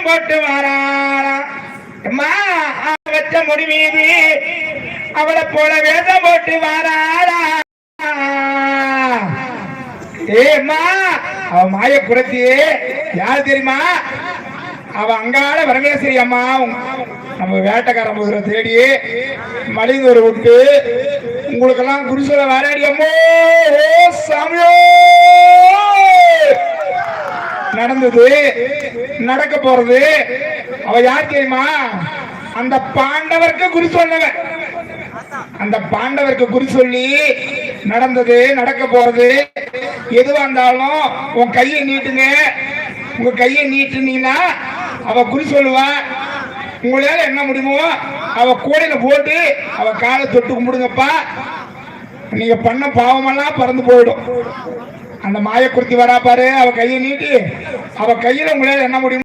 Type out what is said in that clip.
வேஷம் போட்டு வாராளா அம்மா வச்ச முடி மீது அவளை போல வேஷம் போட்டு வாராளா ஏம்மா அவ மாய குரத்தியே யாரு தெரியுமா அவ அங்காள பரமேஸ்வரி அம்மா நம்ம வேட்டைக்கார முதல தேடி மலிங்கூர் விட்டு உங்களுக்கெல்லாம் குருசல வராடி அம்மோ சாமியோ நடந்தது நடக்க போறது அவ யார் தெரியுமா அந்த பாண்டவருக்கு குறி சொன்னவன் அந்த பாண்டவருக்கு குறி சொல்லி நடந்தது நடக்க போறது எதுவா இருந்தாலும் உன் கையை நீட்டுங்க உங்க கையை நீட்டுனீங்கன்னா அவ குறி சொல்லுவா உங்களால என்ன முடியுமோ அவ கூடையில போட்டு அவ காலை தொட்டு கும்பிடுங்கப்பா நீங்க பண்ண பாவமெல்லாம் பறந்து போயிடும் அந்த மாயக்குருத்தி வரா பாரு அவ கையை நீட்டி அவ கையில உங்களால என்ன முடியுமோ